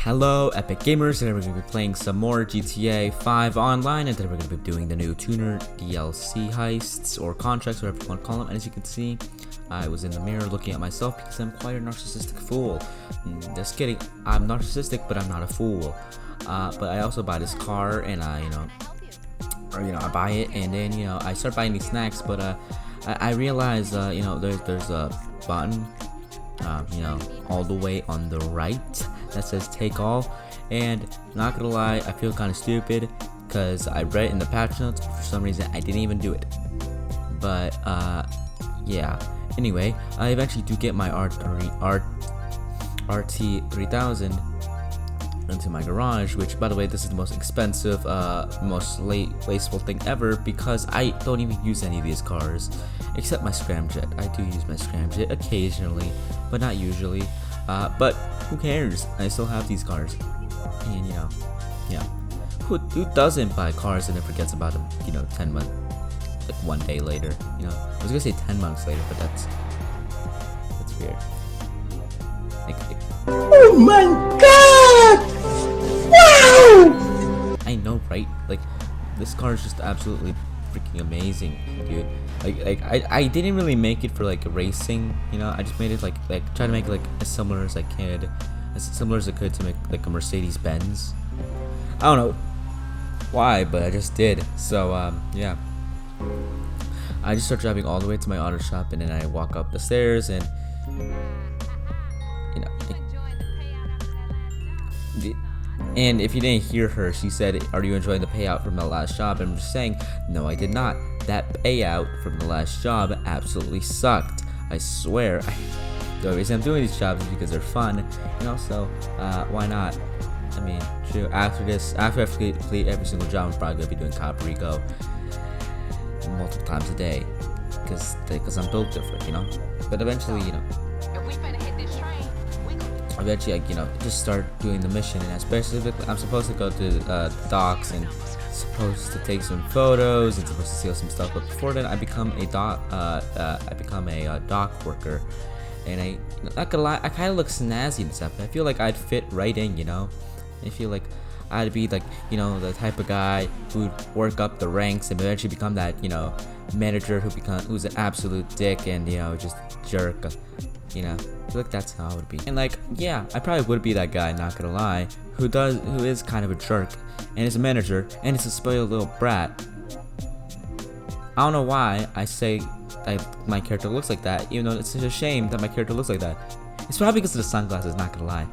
Hello, Epic Gamers. Today we're going to be playing some more GTA 5 online, and today we're going to be doing the new Tuner DLC heists, or contracts, whatever you want to call them. And as you can see, I was in the mirror looking at myself because I'm quite a narcissistic fool. Just kidding, I'm narcissistic, but I'm not a fool. But I also buy this car, and I buy it, and then, I start buying these snacks, but I realize, there's a button, all the way on the right that says take all, and not gonna lie, I feel kind of stupid because I read it in the patch notes, but for some reason I didn't even do it. But yeah, anyway, I eventually do get my RT3000 into my garage, which, by the way, this is the most expensive, most wasteful thing ever, because I don't even use any of these cars except my scramjet. I do use my scramjet occasionally, but not usually. But who cares? I still have these cars, and yeah, who doesn't buy cars and then forgets about them? 10 months, like 1 day later. I was gonna say 10 months later, but that's weird. Oh my god! Wow! I know, right? Like, this car is just absolutely freaking amazing, dude. I didn't really make it for like racing, I just made it like try to make it like as similar as I could, to make like a Mercedes Benz. I don't know why, but I just did. So yeah, I just start driving all the way to my auto shop, and then I walk up the stairs, and and if you didn't hear her, she said, "Are you enjoying the payout from the last job?" And I'm just saying, no, I did not. That payout from the last job absolutely sucked. I swear. The only reason I'm doing these jobs is because they're fun, and also, why not? I mean, true. After I complete every single job, I'm probably gonna be doing Cop Rico multiple times a day, because I'm built different, But eventually, I just start doing the mission, and especially I'm supposed to go to the docks and supposed to take some photos and supposed to steal some stuff. But before then, I become a dock worker, and not gonna lie, I kind of look snazzy and stuff. I feel like I'd fit right in, I feel like I'd be like, the type of guy who'd work up the ranks and eventually become that, manager who's an absolute dick and just jerk. I feel like that's how I would be. And yeah, I probably would be that guy, not gonna lie, who is kind of a jerk and is a manager and is a spoiled little brat. I don't know why I say my character looks like that, even though it's such a shame that my character looks like that. It's probably because of the sunglasses, not gonna lie.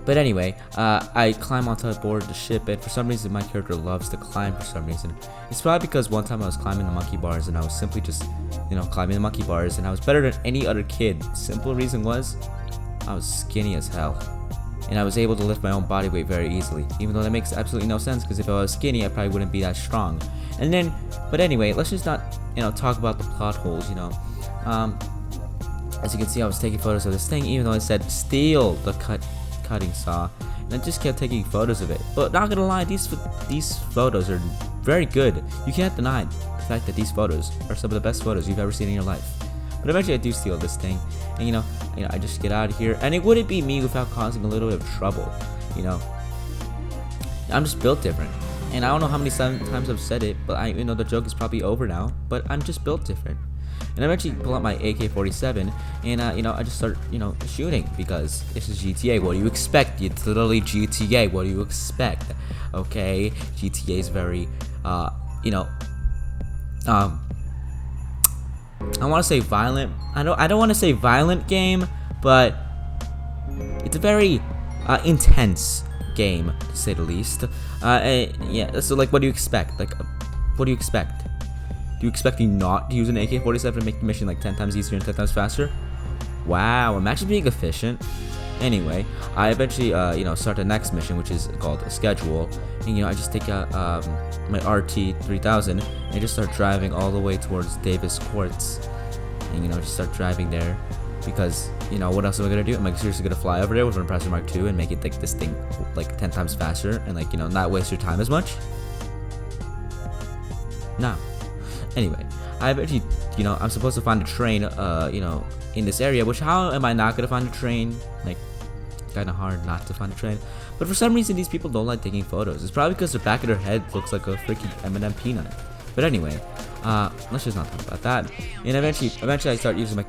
But anyway, I climb onto board the ship, and for some reason my character loves to climb for some reason. It's probably because one time I was climbing the monkey bars, and I was simply just, climbing the monkey bars, and I was better than any other kid. Simple reason was, I was skinny as hell, and I was able to lift my own body weight very easily, even though that makes absolutely no sense, because if I was skinny, I probably wouldn't be that strong. But anyway, let's just not, talk about the plot holes, As you can see, I was taking photos of this thing, even though it said steal the cutting saw, and I just kept taking photos of it. But not gonna lie, these photos are very good. You can't deny the fact that these photos are some of the best photos you've ever seen in your life. But eventually I do steal this thing, and I just get out of here, and it wouldn't be me without causing a little bit of trouble. I'm just built different, and I don't know how many times I've said it, but the joke is probably over now, but I'm just built different. And I eventually pull out my AK-47, and I just start shooting, because this is GTA. What do you expect? It's literally GTA. What do you expect? Okay, GTA is very I want to say violent. I don't want to say violent game, but it's a very intense game, to say the least. Yeah. So what do you expect? What do you expect? Do you expect me not to use an AK-47 to make the mission 10 times easier and 10 times faster? Wow, imagine being efficient. Anyway, I eventually, start the next mission, which is called a schedule. And, I just take out my RT3000 and just start driving all the way towards Davis Courts. And, just start driving there. Because, what else am I going to do? Am I seriously going to fly over there with an Mrflare Mark II and make it, this thing, 10 times faster? And, not waste your time as much? No. Anyway, I eventually, I'm supposed to find a train, in this area, which how am I not gonna find a train? kind of hard not to find a train. But for some reason, these people don't like taking photos. It's probably because the back of their head looks like a freaking M&M peanut. But anyway, let's just not talk about that. And eventually I start using my,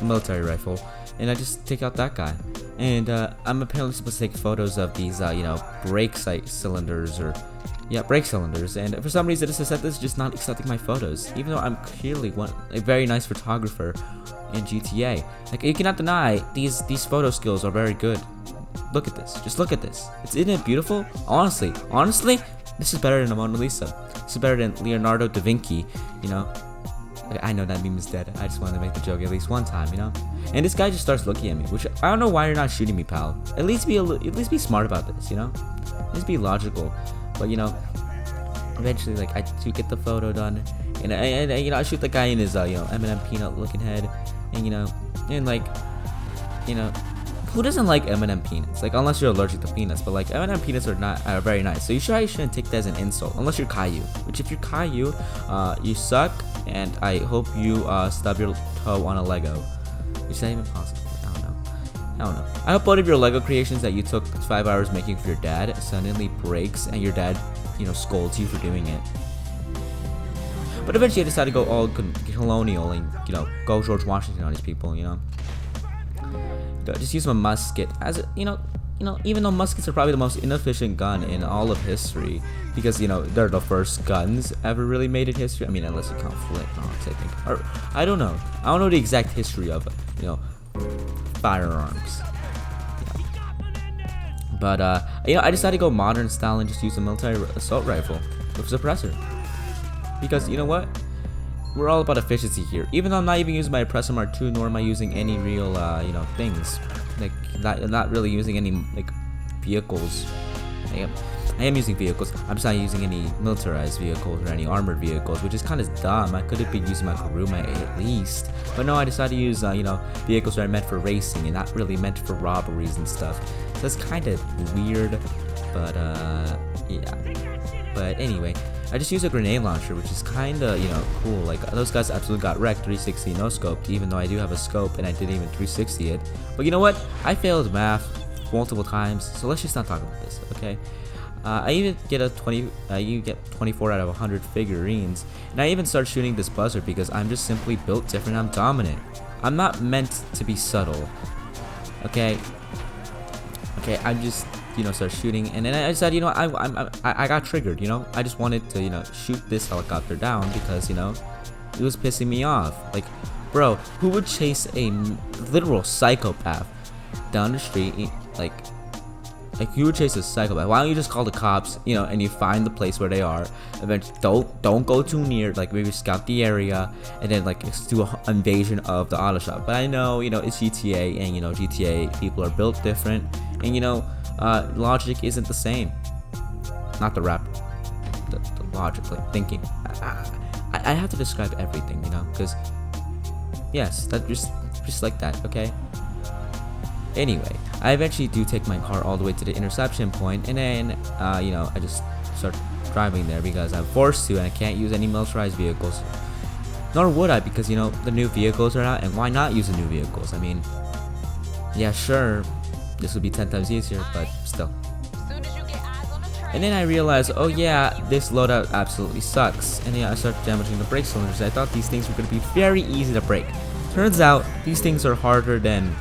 military rifle, and I just take out that guy. And I'm apparently supposed to take photos of these, brake cylinders, brake cylinders. And for some reason, this is just not accepting my photos, even though I'm clearly a very nice photographer in GTA. Like, you cannot deny these photo skills are very good. Look at this. Just look at this. Isn't it beautiful? Honestly, this is better than the Mona Lisa. This is better than Leonardo da Vinci, you know. I know that meme is dead. I just wanted to make the joke at least one time, you know. And this guy just starts looking at me, which I don't know why you're not shooting me, pal. At least be smart about this, you know. At least be logical. But you know, eventually, like, I do get the photo done, and I shoot the guy in his M&M peanut looking head, and who doesn't like M&M peanuts? Like, unless you're allergic to peanuts, but like M&M peanuts are very nice. So you shouldn't take that as an insult, unless you're Caillou. Which, if you're Caillou, you suck, and I hope you stub your toe on a Lego. Which is that even possible? I don't know. I hope both of your Lego creations that you took 5 hours making for your dad suddenly breaks, and your dad, scolds you for doing it. But eventually, I decided to go all colonial and go George Washington on these people, Just use my musket as even though muskets are probably the most inefficient gun in all of history, because they're the first guns ever really made in history. I mean, unless you count flint knocks, I think. Or I don't know the exact history of firearms. But I decided to go modern style and just use a military assault rifle with suppressor, because you know what? We're all about efficiency here. Even though I'm not even using my Oppressor Mark II, nor am I using any real, things. Like, not really using any, vehicles. I am using vehicles. I'm just not using any militarized vehicles or any armored vehicles, which is kind of dumb. I could have been using my Kuruma at least. But no, I decided to use, vehicles that are meant for racing and not really meant for robberies and stuff. So it's kind of weird, but, yeah. But anyway, I just used a grenade launcher, which is kind of, cool. Like, those guys absolutely got wrecked 360 no scoped, even though I do have a scope and I didn't even 360 it. But you know what? I failed math multiple times, so let's just not talk about this, okay? I even get you get 24 out of 100 figurines, and I even start shooting this buzzer because I'm just simply built different. I'm dominant. I'm not meant to be subtle, okay? I'm just start shooting, and then I decided, I got triggered, I just wanted to, shoot this helicopter down because, it was pissing me off. Like, bro, who would chase a literal psychopath down the street? Like you would chase a psychopath. Why don't you just call the cops, and you find the place where they are, and then don't go too near, like maybe scout the area, and then like do an invasion of the auto shop. But I know, it's GTA, and GTA people are built different, and logic isn't the same. Not the rap, the logic, like thinking. I have to describe everything, because yes, that just like that, okay? Anyway, I eventually do take my car all the way to the interception point, and then I just start driving there because I'm forced to, and I can't use any militarized vehicles. Nor would I, because the new vehicles are out, and why not use the new vehicles? I mean, yeah, sure, this would be 10 times easier, but still. And then I realized, oh yeah, this loadout absolutely sucks. And I started damaging the brake cylinders. I thought these things were going to be very easy to break. Turns out, these things are harder than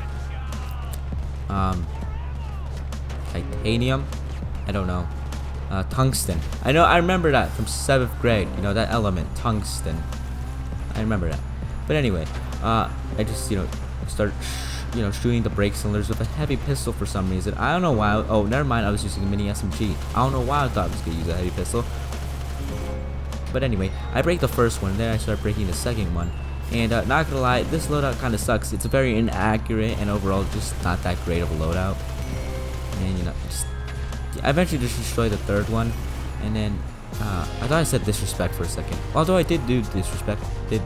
titanium. I don't know. Tungsten. I remember that from 7th grade. That element, tungsten. I remember that. But anyway, I just start shooting the brake cylinders with a heavy pistol for some reason. I don't know why. Oh, never mind. I was using a mini SMG. I don't know why I thought I was gonna use a heavy pistol. But anyway, I break the first one, then I start breaking the second one. And not gonna lie, this loadout kind of sucks. It's very inaccurate and overall just not that great of a loadout. And I eventually just destroyed the third one. And then I thought I said disrespect for a second. Although I did disrespect it.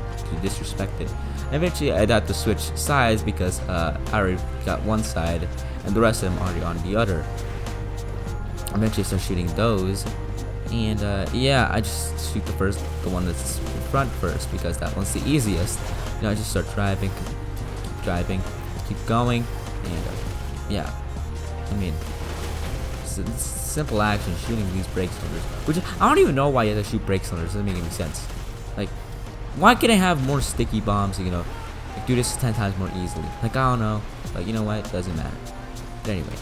Eventually I had to switch sides because I already got one side and the rest of them already on the other. Eventually I start shooting those. And yeah, I just shoot the one that's in front first because that one's the easiest. I just start driving, keep going, and yeah. I mean, simple action shooting these brake cylinders, which I don't even know why you have to shoot brake cylinders. Doesn't make any sense. Like, why can't I have more sticky bombs? You know, like, do this 10 times more easily. Like, I don't know, but you know what? It doesn't matter. But anyway,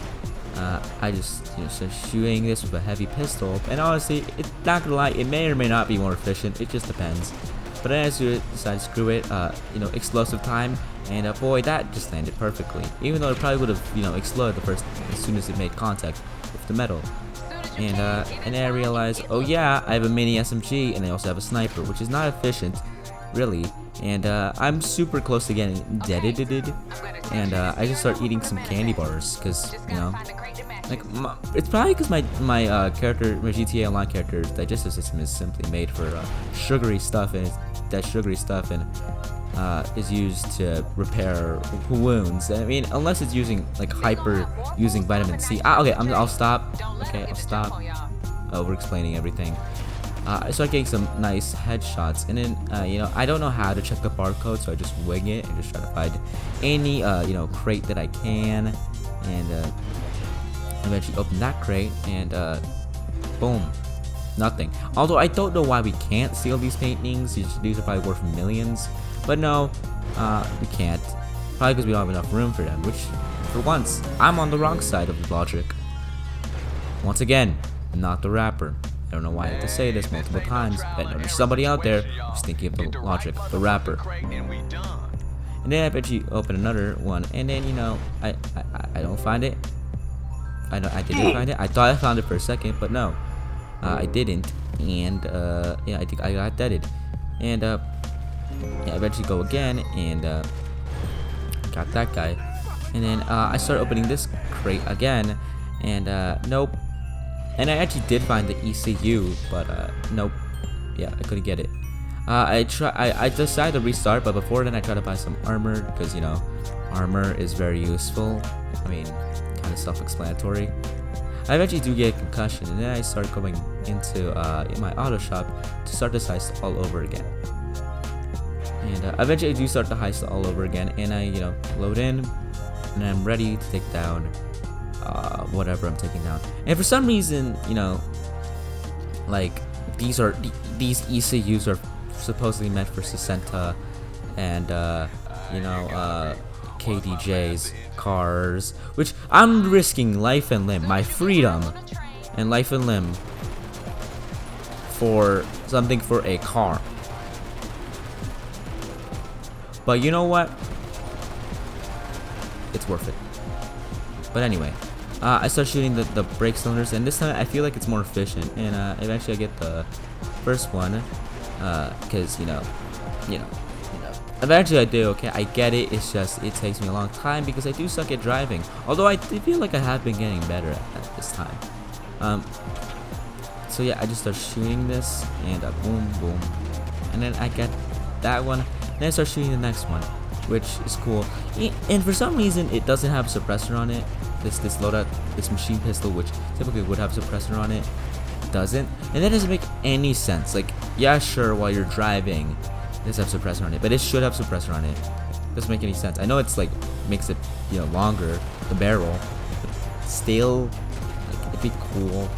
I just start shooting this with a heavy pistol, and honestly, it's not gonna lie, it may or may not be more efficient. It just depends. But then I decided to screw it. Explosive time, and boy, that just landed perfectly. Even though it probably would have exploded as soon as it made contact with the metal. And then I realized, oh yeah, I have a mini SMG, and I also have a sniper, which is not efficient, really. And I'm super close to getting deaded. And I just start eating some candy bars, cause like it's probably because my GTA Online character's digestive system is simply made for sugary stuff, and that sugary stuff is used to repair wounds. I mean, unless it's using using vitamin C. Okay, I'll stop. Okay, I'll stop over-explaining everything. I start getting some nice headshots, and then I don't know how to check the barcode, so I just wing it and just try to find any crate that I can, and eventually open that crate, and boom, nothing. Although I don't know why we can't steal these paintings. These are probably worth millions, but no, we can't. Probably because we don't have enough room for them. Which, for once, I'm on the wrong side of the logic. Once again, not the rapper. I don't know why I have to say this multiple times, but there's somebody out there who's thinking of the logic, the rapper. And then I eventually open another one, and then I don't find it. I didn't find it. I thought I found it for a second, but no, I didn't. And I think I got deaded. And I eventually go again, and got that guy. And then I start opening this crate again, and nope. And I actually did find the ECU, but nope. Yeah, I couldn't get it. I decided to restart, but before then I tried to buy some armor, because armor is very useful. I mean, kind of self-explanatory. I eventually do get a concussion, and then I start going into in my auto shop to start this heist all over again. And eventually I do start the heist all over again, and I load in, and I'm ready to take down whatever I'm taking down. And for some reason, like these ECUs are supposedly meant for Sesenta and KDJ's cars, which I'm risking life and limb, my freedom and life and limb for something for a car. But you know what? It's worth it. But anyway, I start shooting the brake cylinders, and this time I feel like it's more efficient, and eventually I get the first one, because eventually I do. Okay, I get it. It's just it takes me a long time because I do suck at driving. Although I feel like I have been getting better at this time. So yeah, I just start shooting this, and boom, boom, and then I get that one. Then I start shooting the next one, which is cool. And for some reason, it doesn't have a suppressor on it. This loadout, this machine pistol, which typically would have a suppressor on it, doesn't. And that doesn't make any sense. Like, yeah, sure, while you're driving, it does have suppressor on it, but it should have suppressor on it. Doesn't make any sense. I know it's like makes it longer, the barrel, but still, like, it'd be cool.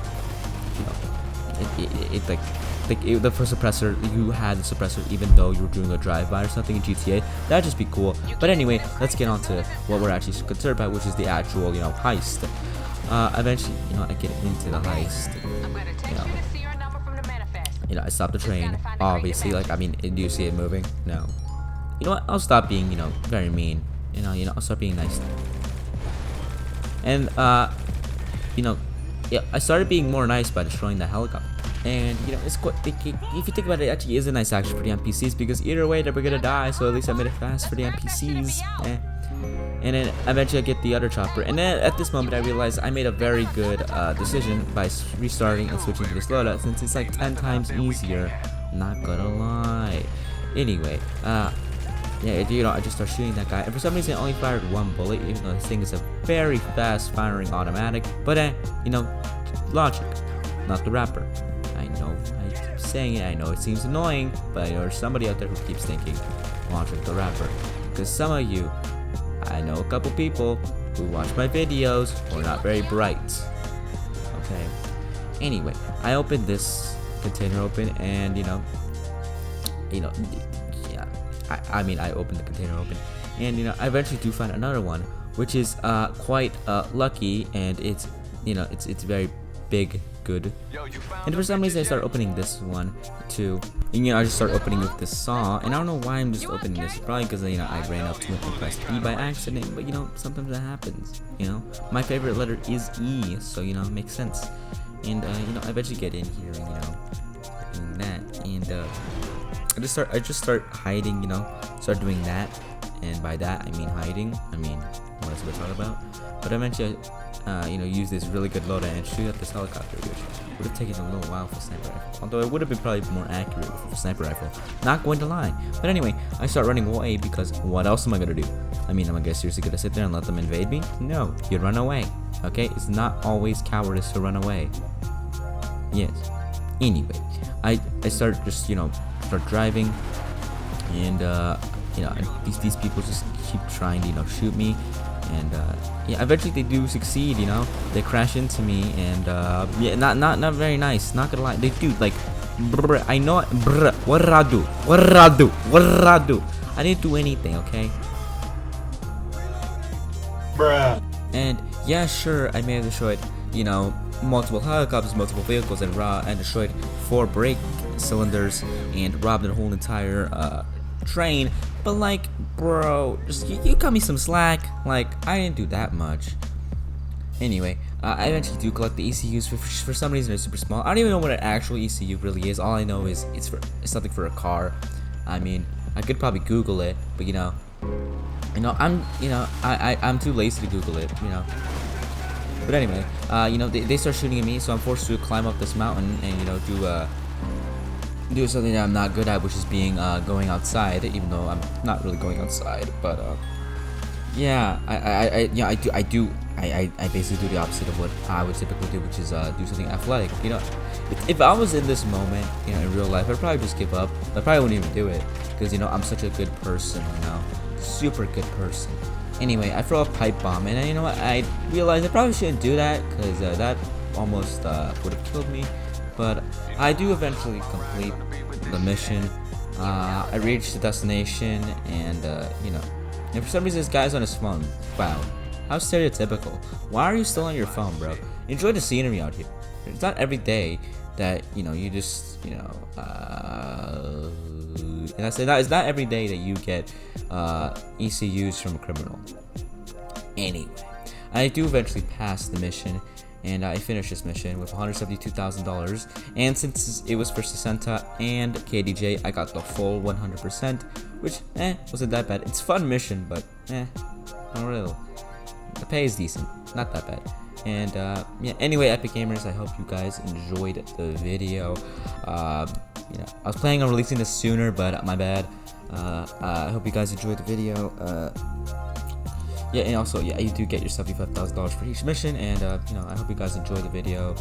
The first suppressor, you had the suppressor even though you were doing a drive-by or something in GTA. That'd just be cool. But anyway, let's get on to what we're actually concerned about, which is the actual, heist. Eventually, I get into the heist. I stop the train. Obviously, do you see it moving? No. You know what? I'll stop being, very mean. I'll start being nice. And I started being more nice by destroying the helicopter. And it's quite, if you think about it, it actually is a nice action for the NPCs, because either way they were gonna die, so at least I made it fast for the NPCs. And then eventually I get the other chopper, and then at this moment I realized I made a very good decision by restarting and switching to this loadout, since it's like 10 times easier, not gonna lie. Anyway, yeah, I just start shooting that guy, and for some reason I only fired one bullet, even though this thing is a very fast firing automatic. But logic, not the rapper. I know, I keep saying it, I know it seems annoying, but there's somebody out there who keeps thinking logic, the rapper. Because some of you, I know a couple people who watch my videos or not very bright. Okay. Anyway, I opened this container open, and yeah. I opened the container open, and I eventually do find another one, which is quite lucky, and it's it's very big, good. And for some reason I start opening this one too, and I just start opening with this saw, and I don't know why I'm just opening this. Probably because I ran up to it and pressed E by accident, but sometimes that happens. My favorite letter is E, so it makes sense. And I eventually get in here and doing that, and I just start hiding, start doing that, and by that I mean hiding. What else would I talk about? But eventually use this really good loadout and shoot at this helicopter, which would have taken a little while for sniper rifle. Although it would have been probably more accurate with a sniper rifle. Not going to lie. But anyway, I start running away because what else am I gonna do? Am I seriously gonna sit there and let them invade me? No, you run away. Okay, it's not always cowardice to run away. Yes. Anyway, I start just start driving, and these people just keep trying to shoot me. And yeah, eventually they do succeed. They crash into me, and yeah, not very nice. Not gonna lie, they do like, brr, I know, brr, what did I do? What did I do? What did I do? I didn't do anything, okay? Bruh. And yeah, sure, I may have destroyed, multiple helicopters, multiple vehicles, and destroyed 4 brake cylinders, and robbed the whole entire train. But like, bro, just you cut me some slack. Like, I didn't do that much. Anyway, I eventually do collect the ECUs. For some reason they're super small. I don't even know what an actual ECU really is. All I know is it's something for a car. I could probably Google it, but I'm too lazy to Google it. But anyway, they start shooting at me, so I'm forced to climb up this mountain and do something that I'm not good at, which is going outside, even though I'm not really going outside. But yeah, I basically do the opposite of what I would typically do, which is do something athletic. If I was in this moment, in real life, I'd probably just give up. I probably wouldn't even do it because I'm such a good person, super good person. Anyway, I throw a pipe bomb, and you know what? I realized I probably shouldn't do that because that almost would have killed me. But I do eventually complete the mission. I reach the destination, and and for some reason this guy's on his phone. Wow, how stereotypical. Why are you still on your phone, bro? Enjoy the scenery out here. It's not every day that you just it's not every day that you get ECUs from a criminal. Anyway, I do eventually pass the mission, and I finished this mission with $172,000. And since it was for Sesenta and KDJ, I got the full 100%, which wasn't that bad. It's a fun mission, but not really. The pay is decent, not that bad. And yeah. Anyway, Epic Gamers, I hope you guys enjoyed the video. I was planning on releasing this sooner, but my bad. I hope you guys enjoyed the video. Yeah, and also, yeah, you do get your $75,000 for each mission, and I hope you guys enjoyed the video.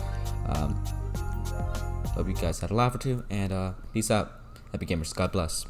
Hope you guys had a laugh or two, and peace out. Epic Gamers, God bless.